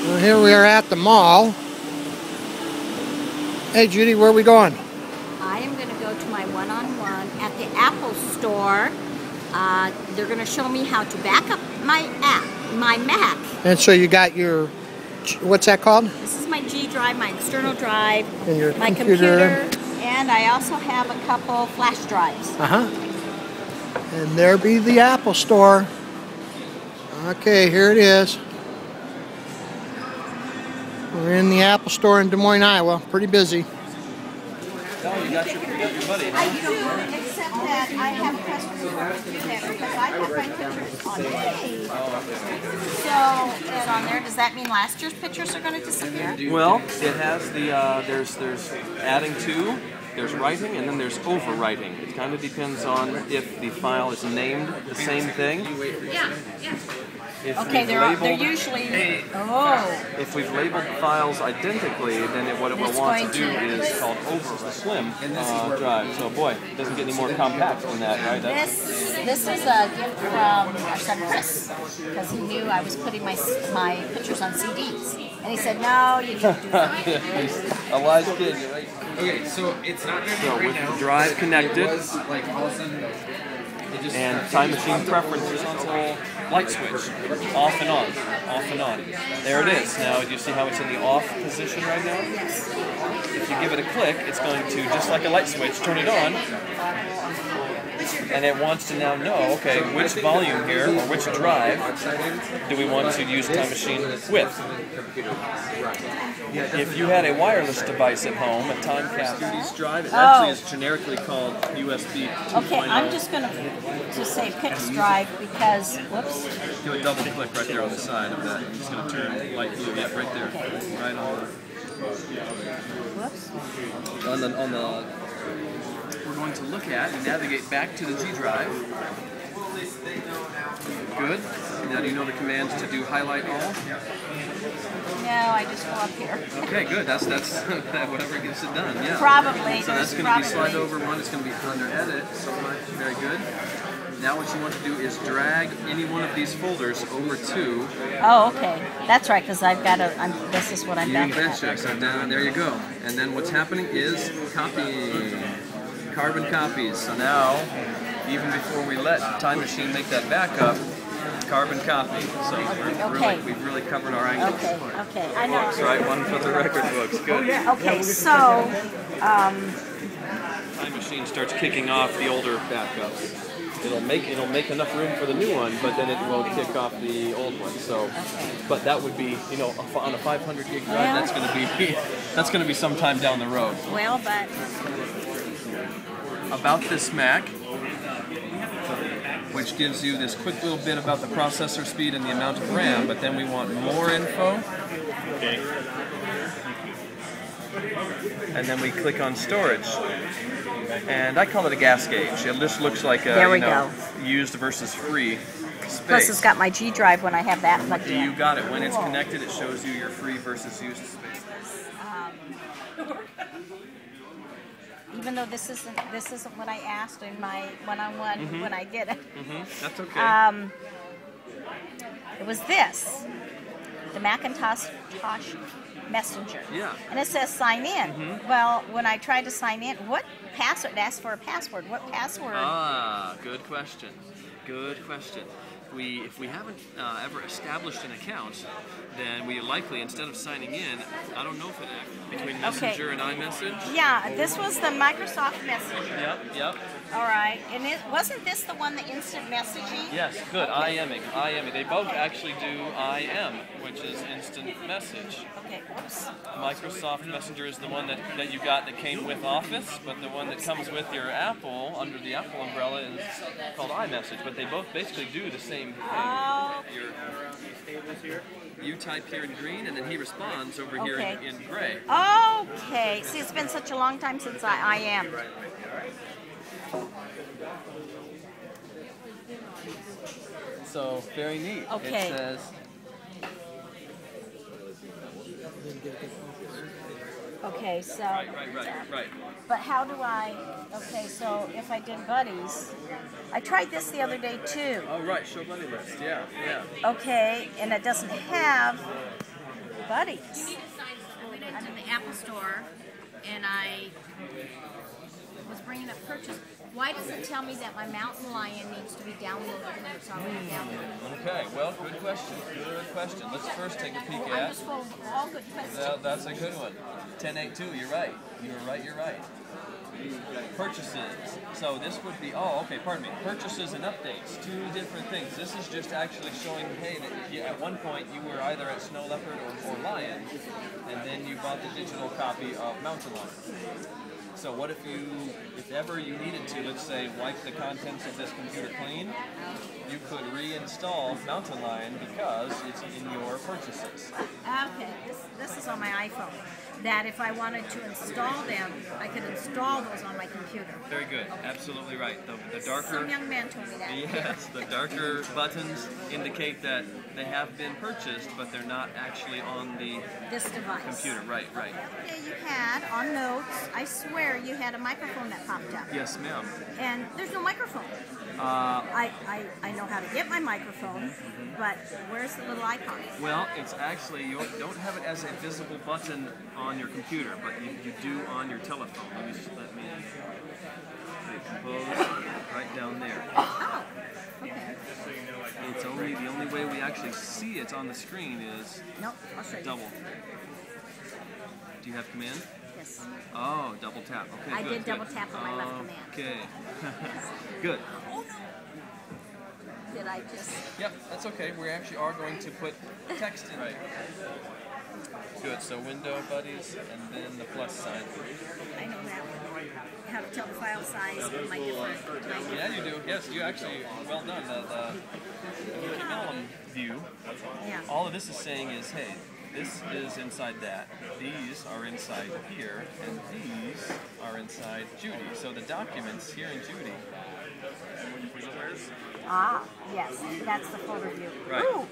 Well, here we are at the mall. Hey Judy, where are we going? I am going to go to my one-on-one at the Apple store. They're going to show me how to back up my Mac. And so you got your, what's that called? This is my G drive, my external drive, And your my computer, and I also have a couple flash drives. And there be the Apple store. Okay, here it is. We're in the Apple store in Des Moines, Iowa. Pretty busy. Oh, you got your buddy, huh? I do, except that I have customers who do that because I have my pictures on me. So, it's on there. Does that mean last year's pictures are going to disappear? Well, it has the, there's adding to, there's writing, and then there's overwriting. It kind of depends on if the file is named the same thing. Yeah. If Okay, they're usually, if we've labeled files identically, then what it will want to do is called over slim drive. So boy, it doesn't get any more compact than that, right? This is a gift from our son Chris, because he knew I was putting my pictures on CDs. And he said, no, you can't do that. He's a wise kid, you're right. Okay, so it's not going to So with the drive connected, like all of a sudden, and time machine preferences on the light switch, off and on, off and on. There it is. Now, do you see how it's in the off position right now? If you give it a click, it's going to, just like a light switch, turn it on, and it wants to now know, okay, which volume here, or which drive, do we want to use time machine with? If you had a wireless device at home, a time capsule drive, it actually is generically called USB 2.0. Okay, I'm just going to say Pix drive because, whoops. Do a double click right there on the side of that. It's going to turn light blue, yeah, right there. Okay. Right on. Whoops. On the, we're going to look at and navigate back to the G drive. Good. Now do you know the commands to do highlight all? No, I just go up here. Okay, good. That's whatever gets it done. Yeah. Probably. So that's going to be slide over one. It's going to be under edit. So much. Very good. Now what you want to do is drag any one of these folders over to. Oh, okay. That's right, because I've got this is what I'm You backing up. betcha. So down there you go. And then what's happening is copy. Carbon copies. So now, even before we let Time Machine make that backup, carbon copy. So we've really covered our angles. Okay, I know. Books, right? One for the record books. Good. Okay, so Time Machine starts kicking off the older backups. It'll make enough room for the new one, but then it will kick off the old one. So, but that would be, you know, on a 500 gig drive, that's going to be sometime down the road. well, but About this Mac, which gives you this quick little bit about the processor speed and the amount of RAM, but then we want more info. Okay. And then we click on storage. And I call it a gas gauge. It just looks like a used versus free space. plus it's got my G drive when I have that plugged in. You got it. When it's connected, it shows you your free versus used space. Even though this isn't what I asked in my one-on-one when I did it. That's okay. It was this, the Macintosh Messenger. Yeah. And it says sign in. Well, when I tried to sign in, what password? It asked for a password. What password? Ah, good question. Good question. If we haven't ever established an account, then we likely, instead of signing in, I don't know if it between Messenger and iMessage. Yeah, this was the Microsoft Messenger. Yep. All right, and wasn't this the one, the instant messaging? Yes, good. IMing. They both actually do IM, which is instant message. Okay, whoops. Microsoft Messenger is the one that you got that came with Office, but the one that comes with your Apple, under the Apple umbrella, is called iMessage, but they both basically do the same thing. Oh. You type here in green, and then he responds over here in gray. Okay. See, it's been such a long time since I am. So, very neat. Okay. It says... Okay, so... Right. But how do I... Okay, so if I did buddies... I tried this the other day, too. Oh, right. Show buddy list. Yeah. Okay, and it doesn't have... buddies. I went into the Apple store and I was bringing up purchase. Why does it tell me that my mountain lion needs to be downloaded when it's already downloaded? Okay, well, good question. Good question. Let's first take a peek I'm at. just full of all good questions. That's a good one. 1082, you're right. You're right. Purchases. So this would be, pardon me. Purchases and updates. Two different things. This is just actually showing, hey, that at one point you were either at Snow Leopard or Lion, and then you bought the digital copy of Mountain Lion. So what if ever you needed to, let's say, wipe the contents of this computer clean, you could reinstall Mountain Lion because it's in your purchases. Okay, this is on my iPhone. That if I wanted to install them, I could install those on my computer. Very good, absolutely right. The darker, Some young man told me that. yes, the darker buttons indicate that they have been purchased, but they're not actually on this device. Computer. Right. Okay, you had on notes. I swear you had a microphone that popped up. Yes, ma'am. And there's no microphone. I know how to get my microphone, but where's the little icon? Well, it's actually, you don't have it as a visible button on your computer, but you do on your telephone. Let me compose right down there. Oh, okay. It's the only way we actually see it on the screen is Nope, I'll show you. double. Do you have command? Yes. Oh, double tap. Okay, I good, did double good. tap on my left command. Okay. Good. Oh no! Did I just... Yep, that's okay. We actually are going to put text in there. Good, so window buddies and then the plus sign. I know that one. How to tell the file size with my different... Yeah, you do. Yes, you actually, well done. The column view, Yeah. all of this is saying is, hey, this is inside that, these are inside here, and these are inside Judy. So the documents here in Judy. Ah, yes, that's the folder view. Right, Ooh,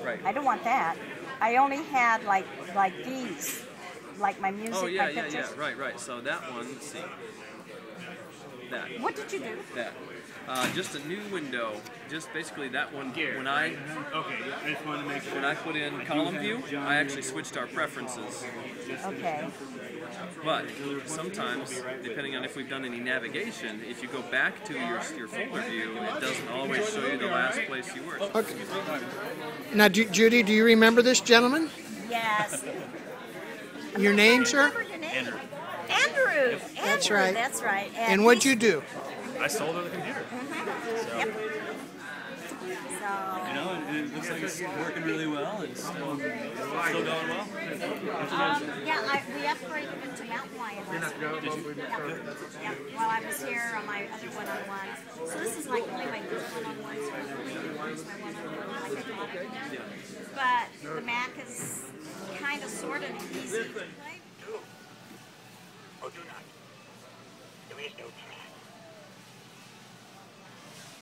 right. I don't want that. I only had like these, like my music, my pictures. Right. So that one, let's see. That. What did you do? That. Just a new window. Just basically that one. When I just wanted to make sure. when I put in column view, I actually switched our preferences. Okay. But sometimes, depending on if we've done any navigation, if you go back to your folder view, it doesn't always show you the last place you were. Okay. Now, Judy, do you remember this gentleman? Yes. Your name, sir? Your name. Andrew. That's right. That's right. And what'd you do? I sold her the computer. Yep. You know, and it looks like it's working really well. It's still going well. Yeah, we upgraded it to Mountain Lion last week. Yeah, while I was here on my other one-on-one. So this is like only my first one-on-one, so I really use my one-on-one like I talked about. But the Mac is kind of sort of easy.